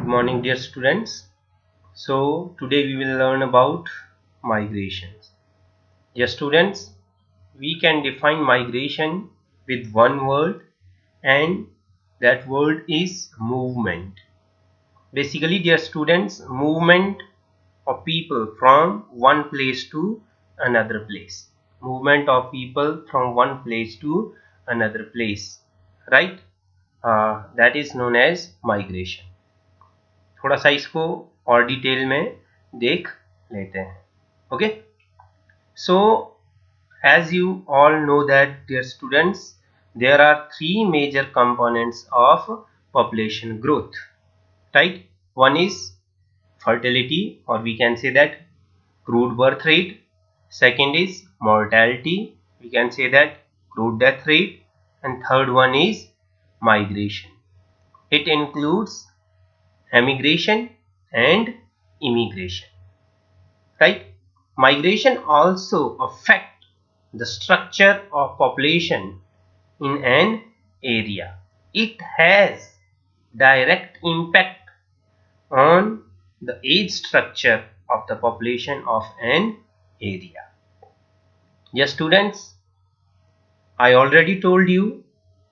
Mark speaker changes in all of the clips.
Speaker 1: morning, dear students. So today we will learn about migrations. Dear students, we can define migration with one word, and that word is movement. Basically, dear students, movement of people from one place to another place. Movement of people from one place to another place, right? That is known as migration. थोड़ा सा इसको और detail में देख लेते हैं. Okay, so as you all know that, dear students, there are three major components of population growth, right? One is fertility, or we can say that crude birth rate. Second is mortality, we can say that crude death rate. And third one is migration. It includes emigration and immigration, right? Migration also affect the structure of population in an area. It has direct impact on the age structure of the population of an area. Yes, students, I already told you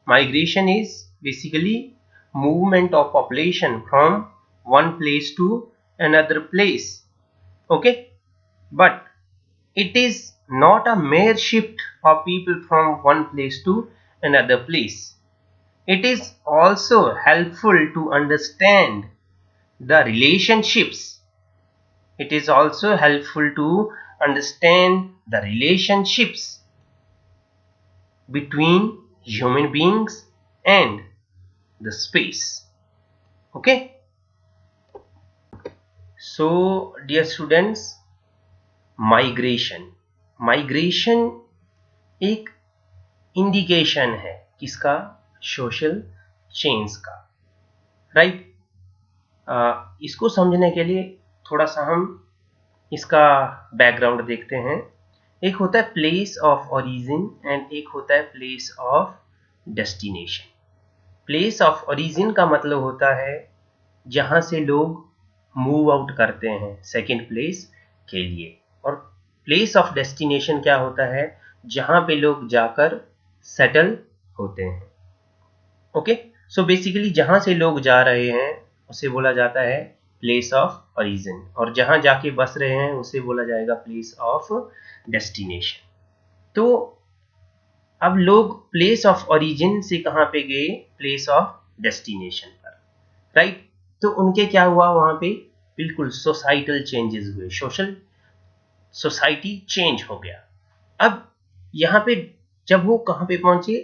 Speaker 1: migration is basically movement of population from one place to another place. Okay, but it is not a mere shift of people from one place to another place. It is also helpful to understand the relationships. It is also helpful to understand the relationships between human beings and the space. Okay, so dear students, migration एक indication है किसका? Social change का, right? इसको समझने के लिए थोड़ा सा हम इसका बैकग्राउंड देखते हैं. एक होता है प्लेस ऑफ ओरिजिन एंड एक होता है place of destination. Place of origin का मतलब होता है जहां से लोग मूव आउट करते हैं सेकेंड प्लेस के लिए, और प्लेस ऑफ डेस्टिनेशन क्या होता है? जहां पे लोग जाकर सेटल होते हैं. ओके, सो बेसिकली जहां से लोग जा रहे हैं उसे बोला जाता है प्लेस ऑफ ओरिजिन, और जहां जाके बस रहे हैं उसे बोला जाएगा प्लेस ऑफ डेस्टिनेशन. तो अब लोग प्लेस ऑफ ओरिजिन से कहां पे गए? प्लेस ऑफ डेस्टिनेशन पर, राइट? तो उनके क्या हुआ वहां पे? बिल्कुल सोसाइटल चेंजेस हुए, सोशल सोसाइटी चेंज हो गया. अब यहाँ पे जब वो कहाँ पे पहुंचे?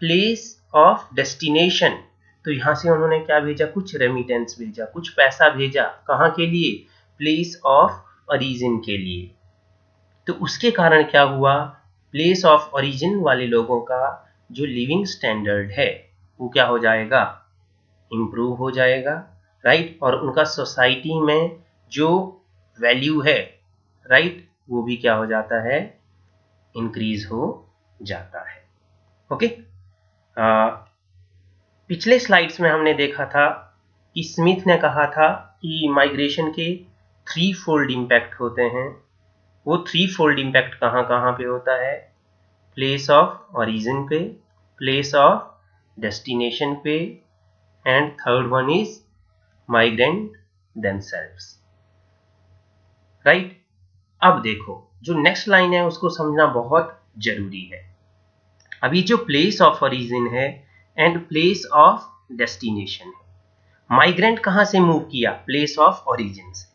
Speaker 1: Place of destination. तो यहाँ से उन्होंने क्या भेजा? कुछ रेमिटेंस भेजा, कुछ पैसा भेजा. कहाँ के लिए? प्लेस ऑफ ओरिजिन के लिए. तो उसके कारण क्या हुआ? प्लेस ऑफ ओरिजिन वाले लोगों का जो लिविंग स्टैंडर्ड है वो क्या हो जाएगा? इम्प्रूव हो जाएगा, राइट? और उनका सोसाइटी में जो वैल्यू है, राइट, वो भी क्या हो जाता है? इंक्रीज हो जाता है. ओके, पिछले स्लाइड्स में हमने देखा था कि स्मिथ ने कहा था कि माइग्रेशन के थ्री फोल्ड इम्पैक्ट होते हैं. वो थ्री फोल्ड इम्पैक्ट कहाँ कहाँ पे होता है? प्लेस ऑफ ओरिजिन पे, प्लेस ऑफ डेस्टिनेशन पे, and third one is migrant themselves, right? अब देखो, जो नेक्स्ट लाइन है उसको समझना बहुत जरूरी है. अभी जो प्लेस ऑफ ओरिजिन है एंड प्लेस ऑफ डेस्टिनेशन है, माइग्रेंट कहां से मूव किया? प्लेस ऑफ ओरिजिन से,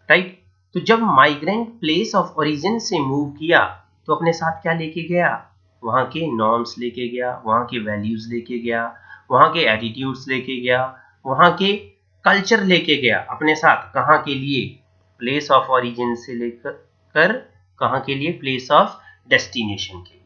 Speaker 1: राइट? तो जब माइग्रेंट प्लेस ऑफ ओरिजिन से मूव किया तो अपने साथ क्या लेके गया? वहां के नॉर्म्स लेके गया, वहां के वैल्यूज लेके गया, वहां के एटीट्यूड्स लेके गया, वहां के कल्चर लेके गया अपने साथ. कहां के लिए? प्लेस ऑफ ओरिजिन से लेकर कहां के लिए? प्लेस ऑफ डेस्टिनेशन के लिए.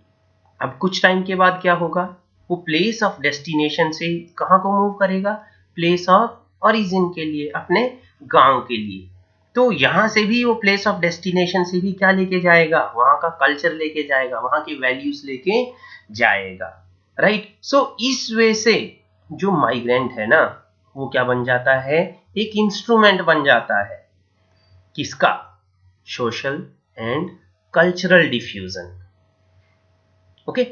Speaker 1: अब कुछ टाइम के बाद क्या होगा? वो प्लेस ऑफ डेस्टिनेशन से कहां को मूव करेगा? प्लेस ऑफ ओरिजिन के लिए, अपने गांव के लिए. तो यहां से भी वो प्लेस ऑफ डेस्टिनेशन से भी क्या लेके जाएगा? वहां का कल्चर लेके जाएगा, वहां के वैल्यूज लेके जाएगा, राइट? सो इस वे से जो माइग्रेंट है ना, वो क्या बन जाता है, एक इंस्ट्रूमेंट बन जाता है, किसका, social and cultural diffusion. Okay.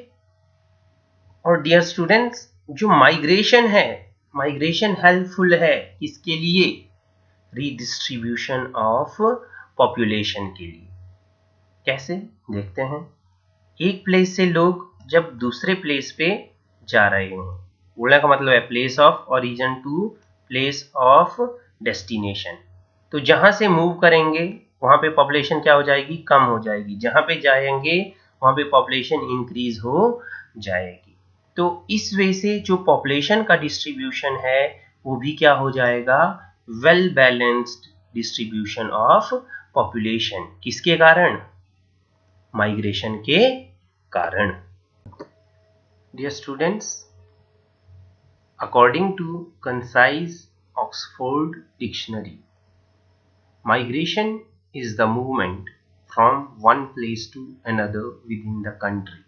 Speaker 1: और डियर स्टूडेंट्स, जो माइग्रेशन है, माइग्रेशन हेल्पफुल है किसके लिए, रीडिस्ट्रीब्यूशन ऑफ पॉपुलेशन के लिए। कैसे, देखते हैं। एक प्लेस से लोग जब दूसरे प्लेस पे जा रहे हैं, बोलने का मतलब है place of origin to place of destination, तो जहां से मूव करेंगे वहां पे पॉपुलेशन क्या हो जाएगी, कम हो जाएगी, जहां पे जाएंगे वहां पे पॉपुलेशन इंक्रीज हो जाएगी। तो इस वे से जो पॉपुलेशन का डिस्ट्रीब्यूशन है वो भी क्या हो जाएगा, well balanced distribution of population. किसके कारण, माइग्रेशन के कारण। Dear students, according to concise Oxford dictionary, migration is the movement from one place to another within the country।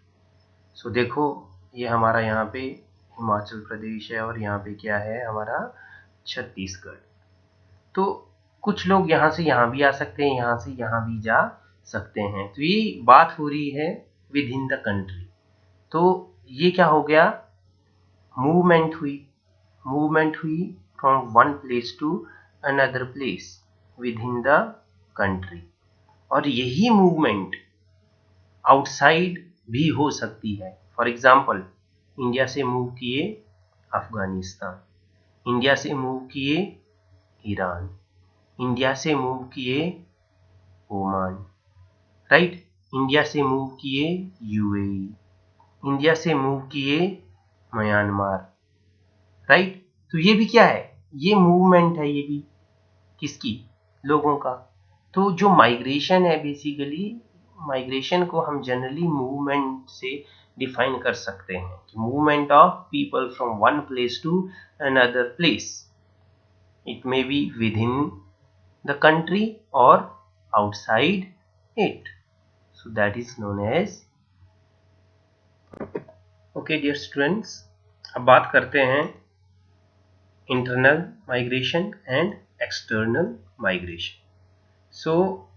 Speaker 1: सो देखो, ये हमारा यहाँ पे हिमाचल प्रदेश है और यहाँ पे क्या है, हमारा छत्तीसगढ़। तो कुछ लोग यहाँ से यहाँ भी आ सकते हैं, यहाँ से यहाँ भी जा सकते हैं। तो ये बात हो रही है विद इन द कंट्री। तो ये क्या हो गया, मूवमेंट हुई from one place to another place with in the country. और यही मूवमेंट आउटसाइड भी हो सकती है। फॉर एग्जाम्पल, इंडिया से मूव किए अफगानिस्तान, इंडिया से मूव किए ईरान, इंडिया से मूव किए ओमान, राइट, इंडिया से मूव किए यूएई, इंडिया से मूव किए म्यांमार, राइट। तो ये भी क्या है, ये मूवमेंट है, ये भी किसकी, लोगों का। तो जो माइग्रेशन है, बेसिकली माइग्रेशन को हम जनरली मूवमेंट से डिफाइन कर सकते हैं, movement of people from one place to another place. It may be with in the country और outside it, so that is known as. Okay dear students, अब बात करते हैं internal migration and external migration. So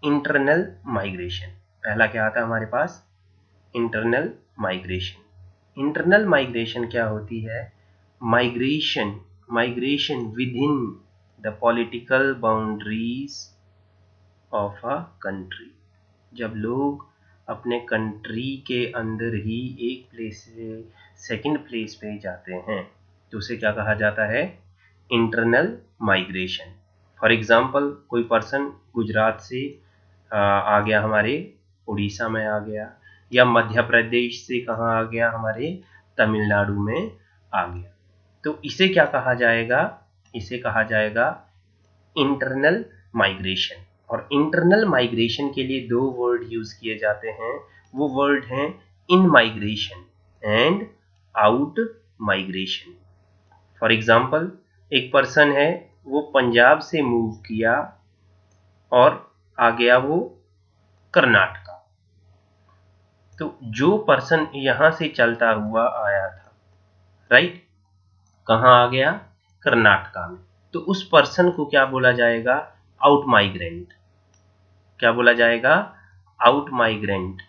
Speaker 1: internal migration, पहला क्या आता है हमारे पास, इंटरनल माइग्रेशन। इंटरनल माइग्रेशन क्या होती है, migration with in the political boundaries of a country. जब लोग अपने कंट्री के अंदर ही एक प्लेस से सेकंड प्लेस पे जाते हैं तो उसे क्या कहा जाता है, इंटरनल माइग्रेशन। फॉर एग्जाम्पल, कोई पर्सन गुजरात से आ गया हमारे उड़ीसा में आ गया, या मध्य प्रदेश से कहाँ आ गया, हमारे तमिलनाडु में आ गया, तो इसे क्या कहा जाएगा, इसे कहा जाएगा इंटरनल माइग्रेशन। और इंटरनल माइग्रेशन के लिए दो वर्ड यूज किए जाते हैं, वो वर्ड हैं इन migration and out migration. For example, एक पर्सन है, वो पंजाब से मूव किया और आ गया वो कर्नाटका, तो जो पर्सन यहां से चलता हुआ आया था, राइट, कहाँ आ गया, कर्नाटका में, तो उस पर्सन को क्या बोला जाएगा, आउट माइग्रेंट। क्या बोला जाएगा, आउट माइग्रेंट।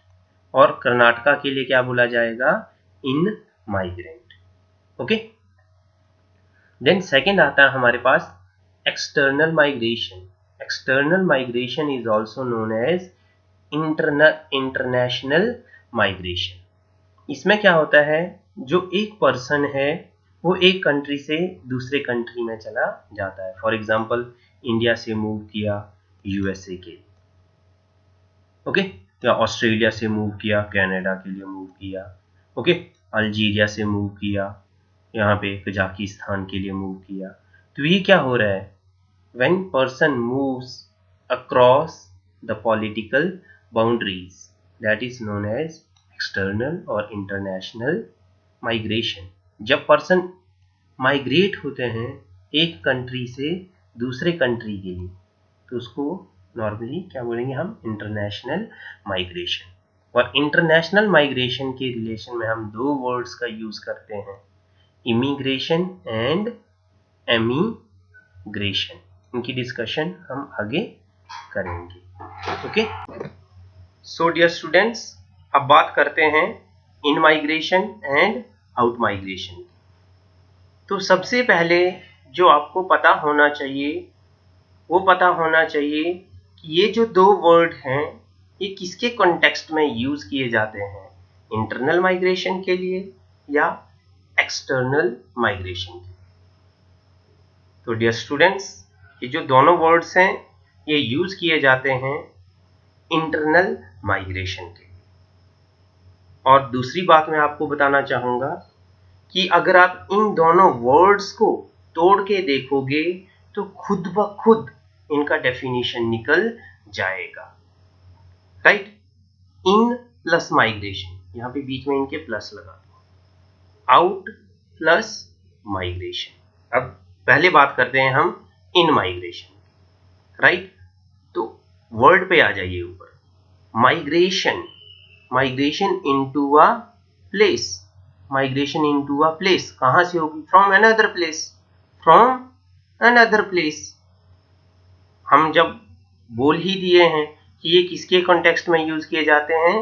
Speaker 1: और कर्नाटका के लिए क्या बोला जाएगा, in migrant. Okay. Then second आता है हमारे पास external migration. External migration is also known as international migration. इसमें क्या होता है, जो एक पर्सन है वो एक कंट्री से दूसरे कंट्री में चला जाता है। फॉर एग्जाम्पल, इंडिया से मूव किया यूएसए के, ओके, या ऑस्ट्रेलिया से मूव किया कनाडा के लिए मूव किया, ओके, अल्जीरिया से मूव किया, यहाँ पे कजाकिस्तान के लिए मूव किया। तो ये क्या हो रहा है, when person moves across the political boundaries, that is known as external और इंटरनेशनल माइग्रेशन। जब पर्सन माइग्रेट होते हैं एक कंट्री से दूसरे कंट्री के लिए तो उसको नॉर्मली क्या बोलेंगे हम, इंटरनेशनल माइग्रेशन। और इंटरनेशनल माइग्रेशन के रिलेशन में हम दो वर्ड्स का यूज करते हैं, इमिग्रेशन एंड एमिग्रेशन। इनकी डिस्कशन हम आगे करेंगे। ओके, सो डियर स्टूडेंट्स, अब बात करते हैं इन माइग्रेशन एंड आउट माइग्रेशन। तो सबसे पहले जो आपको पता होना चाहिए वो पता होना चाहिए कि ये जो दो वर्ड हैं ये किसके कॉन्टेक्स्ट में यूज किए जाते हैं, इंटरनल माइग्रेशन के लिए या एक्सटर्नल माइग्रेशन के लिए। तो डियर स्टूडेंट्स, ये जो दोनों वर्ड्स हैं ये यूज किए जाते हैं इंटरनल माइग्रेशन के लिए। और दूसरी बात मैं आपको बताना चाहूंगा कि अगर आप इन दोनों वर्ड्स को तोड़ के देखोगे तो खुद ब खुद इनका डेफिनेशन निकल जाएगा। राइट, इन प्लस माइग्रेशन, यहां पे बीच में इनके प्लस लगा दो, आउट प्लस माइग्रेशन। अब पहले बात करते हैं हम इन माइग्रेशन। राइट, तो वर्ड पे आ जाइए ऊपर, migration, migration into a place, migration into a place कहां से होगी, from another place, from another place. हम जब बोल ही दिए हैं कि ये किसके कॉन्टेक्स्ट में यूज किए जाते हैं,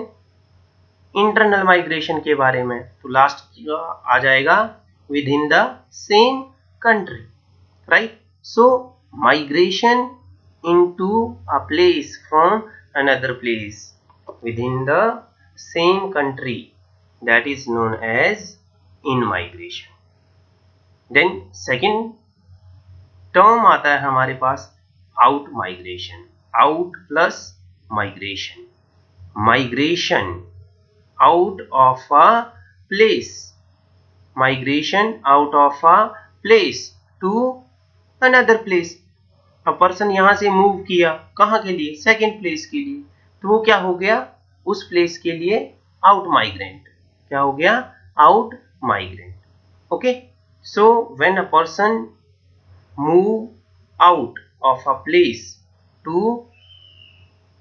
Speaker 1: इंटरनल माइग्रेशन के बारे में, तो लास्ट आ जाएगा with in the same country. Right, so migration into a place from another place with in the same country, that is known as in migration. Then second term आता है हमारे पास out migration, out plus migration, migration out of a place, migration out of a place to another place। a person यहां से move किया कहां के लिए, second place के लिए, तो वो क्या हो गया, उस प्लेस के लिए आउट माइग्रेंट। क्या हो गया, out migrant. Okay, so when a person move out of a place to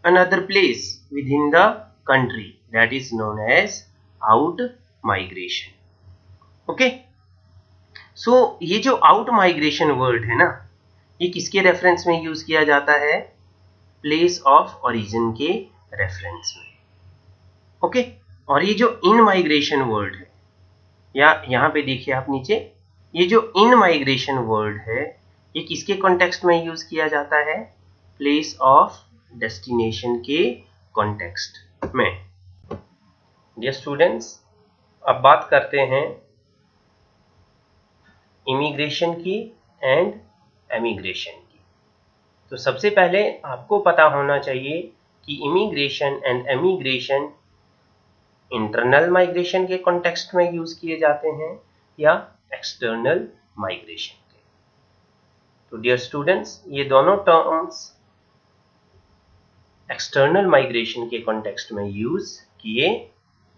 Speaker 1: another place with in the country, that is known as out migration. Okay, so ये जो आउट माइग्रेशन वर्ड है ना, ये किसके reference में use किया जाता है, प्लेस ऑफ ओरिजिन के रेफरेंस में। ओके, और ये जो इन माइग्रेशन वर्ड है, या यहां पे देखिए आप नीचे, ये जो इन माइग्रेशन वर्ड है ये किसके कॉन्टेक्स्ट में यूज किया जाता है, प्लेस ऑफ डेस्टिनेशन के कॉन्टेक्स्ट में। डियर स्टूडेंट्स, अब बात करते हैं इमिग्रेशन की एंड एमिग्रेशन की। तो सबसे पहले आपको पता होना चाहिए कि immigration and emigration internal migration के कॉन्टेक्स्ट में यूज किए जाते हैं या एक्सटर्नल माइग्रेशन के। तो डियर स्टूडेंट्स, ये दोनों टर्म्स एक्सटर्नल माइग्रेशन के कॉन्टेक्स्ट में यूज किए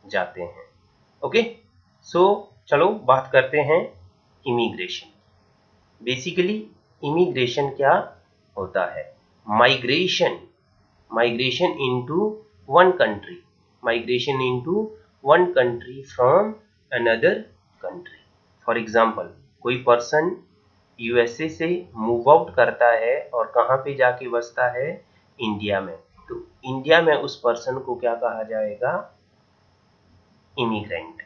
Speaker 1: जाते हैं। ओके, सो चलो बात करते हैं इमिग्रेशन। बेसिकली इमिग्रेशन क्या होता है, migration, migration into one country, migration into one country from another country। For example, कोई पर्सन यूएसए से मूव आउट करता है और कहाँ पे जाके बसता है, इंडिया में, तो इंडिया में उस पर्सन को क्या कहा जाएगा, इमिग्रेंट,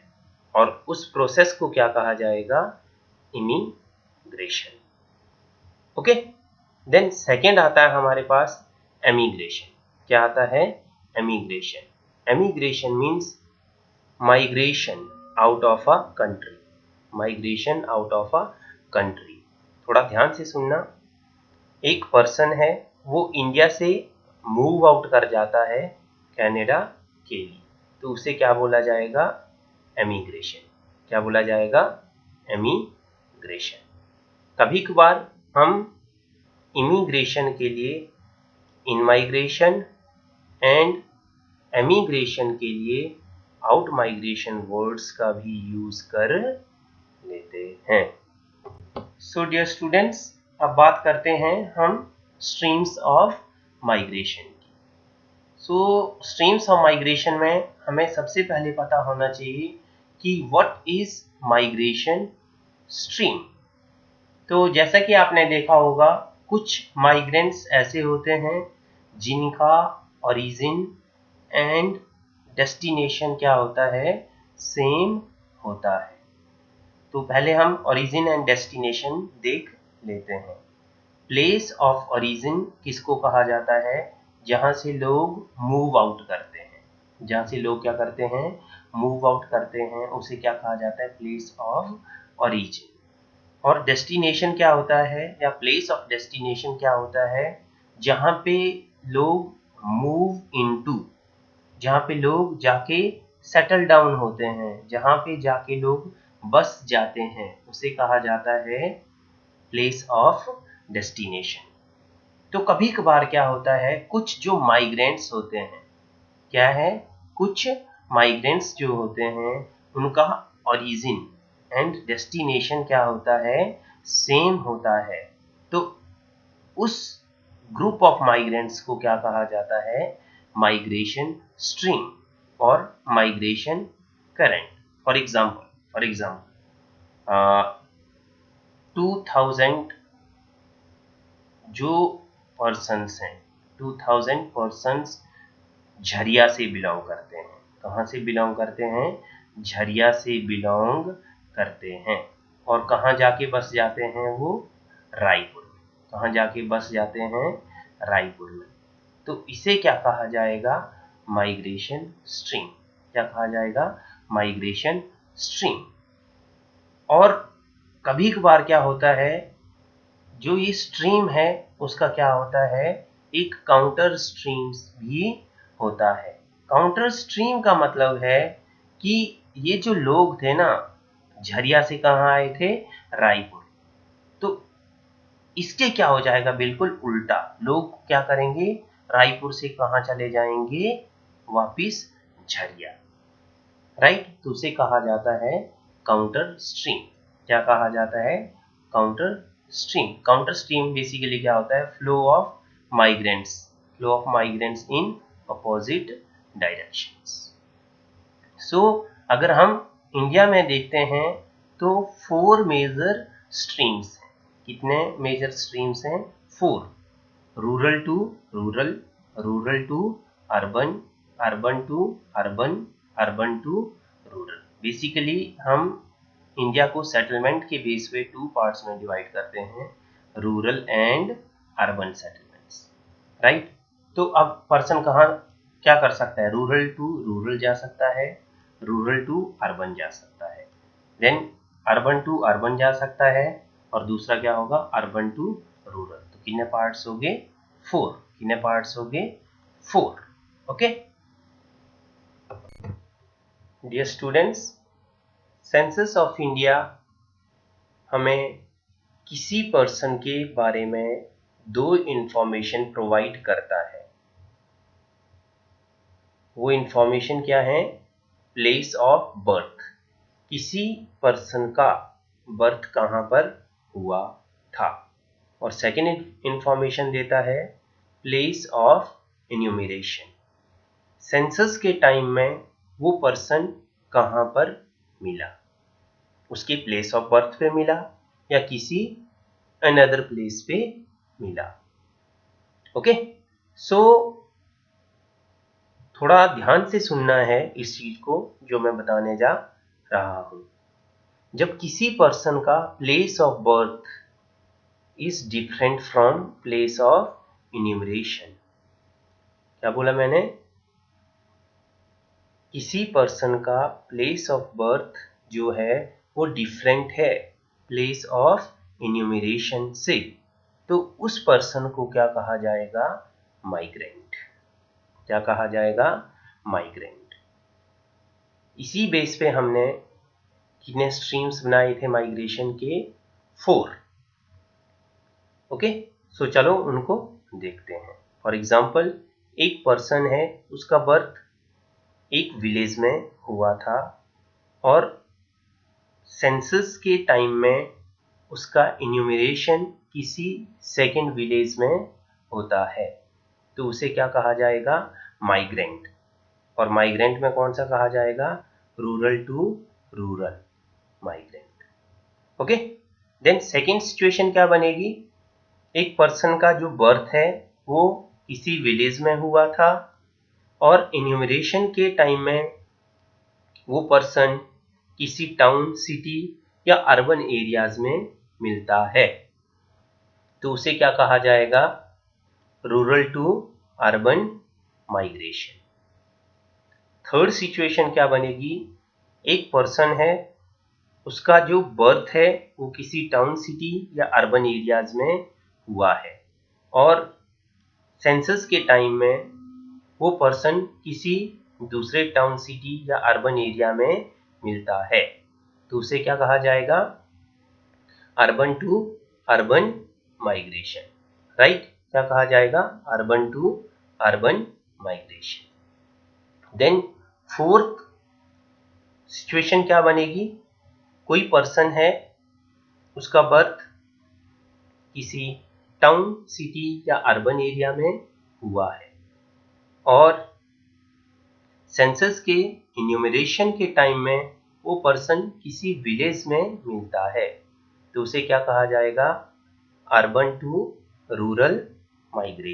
Speaker 1: और उस प्रोसेस को क्या कहा जाएगा, इमिग्रेशन। ओके, देन सेकेंड आता है हमारे पास एमिग्रेशन। क्या आता है, emigration. Emigration means migration out of a country, migration out of a country। थोड़ा ध्यान से सुनना, एक पर्सन है वो इंडिया से मूव आउट कर जाता है कनाडा के लिए, तो उसे क्या बोला जाएगा, एमिग्रेशन। क्या बोला जाएगा, एमिग्रेशन। कभी कभार हम इमिग्रेशन के लिए इन माइग्रेशन एंड एमिग्रेशन के लिए आउट माइग्रेशन वर्ड्स का भी यूज कर लेते हैं। सो डियर स्टूडेंट्स, अब बात करते हैं हम स्ट्रीम्स ऑफ माइग्रेशन की। सो स्ट्रीम्स ऑफ माइग्रेशन में हमें सबसे पहले पता होना चाहिए कि व्हाट इज माइग्रेशन स्ट्रीम। तो जैसा कि आपने देखा होगा, कुछ माइग्रेंट्स ऐसे होते हैं जिनका ओरिजिन एंड डेस्टिनेशन क्या होता है, सेम होता है। तो पहले हम ओरिजिन एंड डेस्टिनेशन देख लेते हैं। प्लेस ऑफ ओरिजिन किसको कहा जाता है, जहां से लोग मूव आउट करते हैं, जहां से लोग क्या करते हैं, मूव आउट करते हैं, उसे क्या कहा जाता है, प्लेस ऑफ ओरिजिन। और डेस्टिनेशन क्या होता है, या प्लेस ऑफ डेस्टिनेशन क्या होता है, जहां पे लोग मूव इनटू, जहां पे लोग जाके सेटल डाउन होते हैं, जहां पे जाके लोग बस जाते हैं, उसे कहा जाता है प्लेस ऑफ डेस्टिनेशन। तो कभी कभार क्या होता है, कुछ जो माइग्रेंट्स होते हैं, क्या है, कुछ माइग्रेंट्स जो होते हैं उनका ओरिजिन एंड डेस्टिनेशन क्या होता है, सेम होता है। तो उस ग्रुप ऑफ माइग्रेंट्स को क्या कहा जाता है, माइग्रेशन स्ट्रीम और माइग्रेशन करंट। फॉर एग्जाम्पल 2000 जो पर्सन्स हैं, 2000 पर्सन्स झरिया से बिलोंग करते हैं। कहाँ से बिलोंग करते हैं, झरिया से बिलोंग करते हैं। और कहाँ जाके बस जाते हैं वो, रायपुर में। कहाँ जाके बस जाते हैं, रायपुर में। तो इसे क्या कहा जाएगा, माइग्रेशन स्ट्रीम। क्या कहा जाएगा, माइग्रेशन स्ट्रीम। और कभी कभार क्या होता है, जो ये स्ट्रीम है उसका क्या होता है, एक काउंटर स्ट्रीम्स भी होता है। काउंटर स्ट्रीम का मतलब है कि ये जो लोग थे ना, झरिया से कहाँ आए थे, रायपुर। तो इसके क्या हो जाएगा, बिल्कुल उल्टा। लोग क्या करेंगे, रायपुर से कहाँ चले जाएंगे, वापिस झरिया। राइट, तो उसे कहा जाता है काउंटर स्ट्रीम। क्या कहा जाता है, counter stream. Counter stream basically क्या होता है, flow of migrants, flow of migrants in opposite directions. So अगर हम इंडिया में देखते हैं तो 4 मेजर स्ट्रीम्स हैं। कितने मेजर स्ट्रीम्स हैं, 4। Rural to rural, rural to urban, urban to urban, urban to rural. Basically हम इंडिया को सेटलमेंट के बेस पे 2 पार्ट्स में डिवाइड करते हैं, rural and urban settlements. Right, तो अब पर्सन कहाँ क्या कर सकता है, रूरल टू रूरल जा सकता है, रूरल टू अर्बन जा सकता है, देन अर्बन टू अर्बन जा सकता है, और दूसरा क्या होगा, अर्बन टू रूरल। तो कितने पार्ट्स हो गए, 4। कितने पार्ट्स हो गए, 4। Okay dear students, census of India हमें किसी पर्सन के बारे में 2 इंफॉर्मेशन प्रोवाइड करता है। वो इंफॉर्मेशन क्या है, प्लेस ऑफ बर्थ, किसी पर्सन का बर्थ कहाँ पर हुआ था। और सेकेंड इंफॉर्मेशन देता है प्लेस ऑफ इन्यूमरेशन, सेंसस के टाइम में वो पर्सन कहाँ पर मिला, उसकी प्लेस ऑफ बर्थ पे मिला या किसी अनदर प्लेस पे मिला। ओके, सो थोड़ा ध्यान से सुनना है इस चीज को जो मैं बताने जा रहा हूं। जब किसी पर्सन का place of birth is different from place of enumeration, क्या बोला मैंने, किसी पर्सन का प्लेस ऑफ बर्थ जो है वो डिफरेंट है प्लेस ऑफ इन्यूमरेशन से, तो उस पर्सन को क्या कहा जाएगा, माइग्रेंट। क्या कहा जाएगा, माइग्रेंट। इसी बेस पे हमने कितने स्ट्रीम्स बनाए थे माइग्रेशन के, 4। ओके, सो चलो उनको देखते हैं। फॉर एग्जाम्पल, एक पर्सन है, उसका बर्थ एक विलेज में हुआ था और सेंसस के टाइम में उसका इन्यूमरेशन किसी सेकेंड विलेज में होता है, तो उसे क्या कहा जाएगा, माइग्रेंट। और माइग्रेंट में कौन सा कहा जाएगा, rural to rural migrant. Okay, then second situation क्या बनेगी, एक पर्सन का जो बर्थ है वो किसी विलेज में हुआ था और इन्यूमरेशन के टाइम में वो पर्सन किसी टाउन, सिटी या अर्बन एरियाज में मिलता है, तो उसे क्या कहा जाएगा, rural to urban migration. Third situation क्या बनेगी, एक पर्सन है, उसका जो बर्थ है वो किसी टाउन, सिटी या अर्बन एरियाज में हुआ है और सेंसस के टाइम में वो पर्सन किसी दूसरे टाउन, सिटी या अर्बन एरिया में मिलता है, तो उसे क्या कहा जाएगा, urban to urban migration, right. क्या कहा जाएगा, urban to urban migration. Then fourth situation क्या बनेगी, कोई पर्सन है, उसका बर्थ किसी टाउन, सिटी या अर्बन एरिया में हुआ है और सेंसस के इन्यूमरेशन के टाइम में वो पर्सन किसी विलेज में मिलता है, तो उसे क्या कहा जाएगा, अर्बन टू रूरल माइग्रेशन।